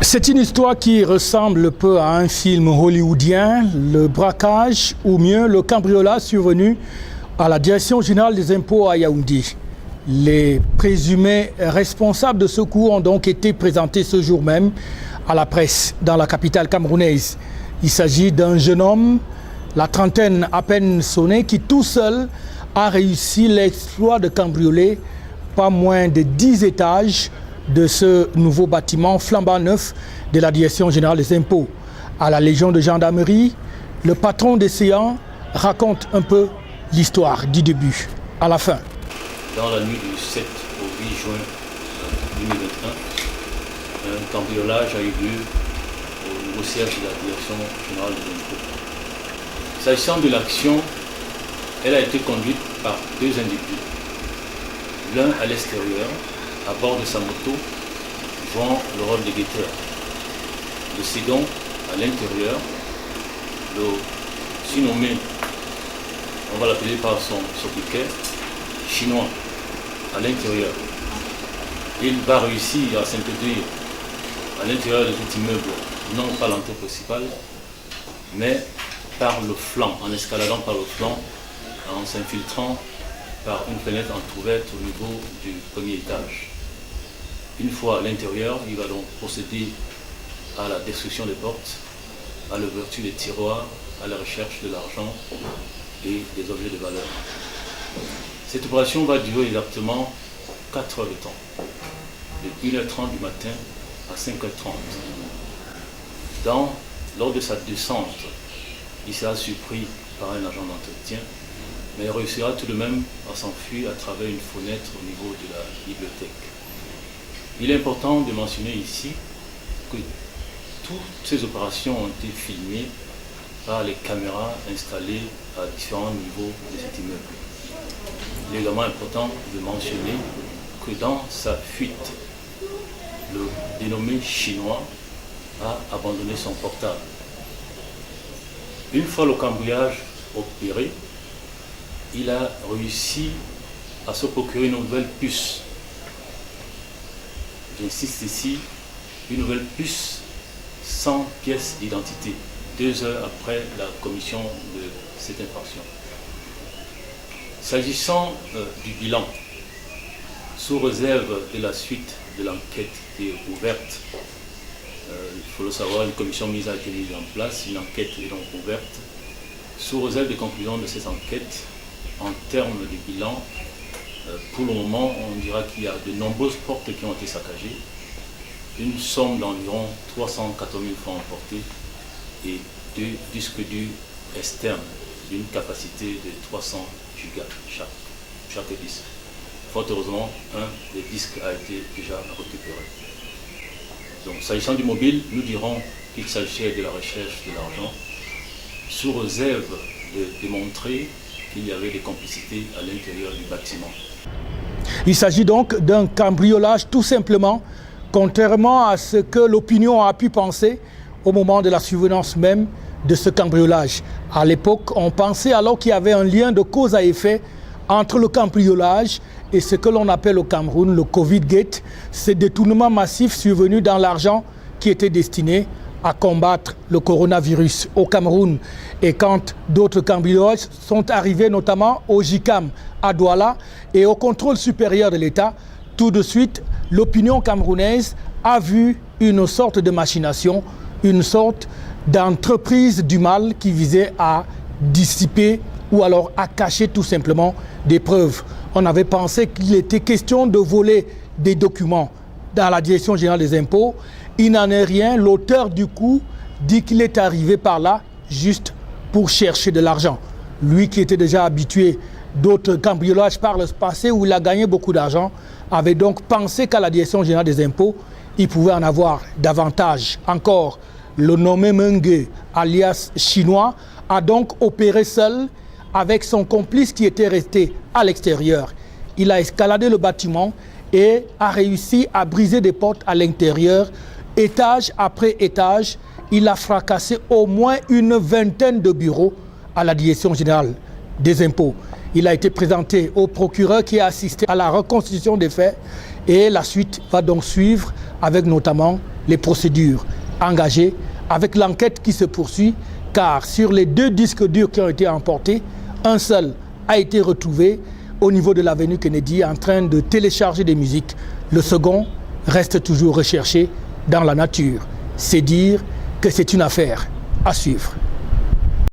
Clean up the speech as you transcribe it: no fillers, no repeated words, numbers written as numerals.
C'est une histoire qui ressemble peu à un film hollywoodien, le braquage ou mieux le cambriolage survenu à la Direction générale des impôts à Yaoundé. Les présumés responsables de ce coup ont donc été présentés ce jour même à la presse dans la capitale camerounaise. Il s'agit d'un jeune homme, la trentaine à peine sonnée, qui tout seul a réussi l'exploit de cambrioler pas moins de 10 étages de ce nouveau bâtiment flambant neuf de la Direction générale des impôts. À la Légion de gendarmerie, le patron des séants raconte un peu l'histoire du début à la fin. Dans la nuit du 7 au 8 juin 2021, un cambriolage a eu lieu au nouveau siège de la Direction générale des impôts. S'agissant de l'action, elle a été conduite par deux individus. L'un à l'extérieur, à bord de sa moto, jouant le rôle de guetteur. Le second, à l'intérieur, le surnommé, on va l'appeler par son sobriquet, chinois, à l'intérieur. Il va réussir à s'introduire à l'intérieur de cet immeuble, non pas l'entrée principale, mais par le flanc, en escaladant par le flanc, en s'infiltrant par une fenêtre entrouverte au niveau du premier étage. Une fois à l'intérieur, il va donc procéder à la destruction des portes, à l'ouverture des tiroirs, à la recherche de l'argent et des objets de valeur. Cette opération va durer exactement 4 heures de temps, de 1h30 du matin à 5h30. Lors de sa descente, il sera surpris par un agent d'entretien, mais il réussira tout de même à s'enfuir à travers une fenêtre au niveau de la bibliothèque. Il est important de mentionner ici que toutes ces opérations ont été filmées par les caméras installées à différents niveaux de cet immeuble. Il est également important de mentionner que dans sa fuite, le dénommé chinois a abandonné son portable. Une fois le cambriolage opéré, il a réussi à se procurer une nouvelle puce. J'insiste ici, une nouvelle puce sans pièce d'identité, 2 heures après la commission de cette infraction. S'agissant du bilan, sous réserve de la suite de l'enquête qui est ouverte, il faut le savoir, une commission mise a été mise en place, une enquête est donc ouverte. Sous réserve des conclusions de cette enquête, en termes de bilan, pour le moment, on dira qu'il y a de nombreuses portes qui ont été saccagées, une somme d'environ 314 000 francs emportés et 2 disques durs externes d'une capacité de 300 gigas chaque disque. Fort heureusement, un des disques a été déjà récupéré. Donc, s'agissant du mobile, nous dirons qu'il s'agissait de la recherche de l'argent, sous réserve de démontrer qu'il y avait des complicités à l'intérieur du bâtiment. Il s'agit donc d'un cambriolage tout simplement, contrairement à ce que l'opinion a pu penser au moment de la survenance même de ce cambriolage. À l'époque, on pensait alors qu'il y avait un lien de cause à effet entre le cambriolage et ce que l'on appelle au Cameroun le Covid-Gate, ces détournements massifs survenus dans l'argent qui était destiné à combattre le coronavirus au Cameroun. Et quand d'autres cambriolages sont arrivés, notamment au JICAM à Douala et au contrôle supérieur de l'État, tout de suite, l'opinion camerounaise a vu une sorte de machination, une sorte d'entreprise du mal qui visait à dissiper ou alors à cacher tout simplement des preuves. On avait pensé qu'il était question de voler des documents dans la Direction générale des impôts. Il n'en est rien. L'auteur du coup dit qu'il est arrivé par là juste pour chercher de l'argent. Lui qui était déjà habitué d'autres cambriolages par le passé où il a gagné beaucoup d'argent, avait donc pensé qu'à la Direction générale des impôts, il pouvait en avoir davantage. Encore, le nommé Mengue, alias chinois, a donc opéré seul avec son complice qui était resté à l'extérieur. Il a escaladé le bâtiment et a réussi à briser des portes à l'intérieur. Étage après étage, il a fracassé au moins une vingtaine de bureaux à la Direction générale des impôts. Il a été présenté au procureur qui a assisté à la reconstitution des faits et la suite va donc suivre avec notamment les procédures engagées, avec l'enquête qui se poursuit, car sur les 2 disques durs qui ont été emportés, un seul a été retrouvé au niveau de l'avenue Kennedy en train de télécharger des musiques. Le second reste toujours recherché dans la nature. C'est dire que c'est une affaire à suivre.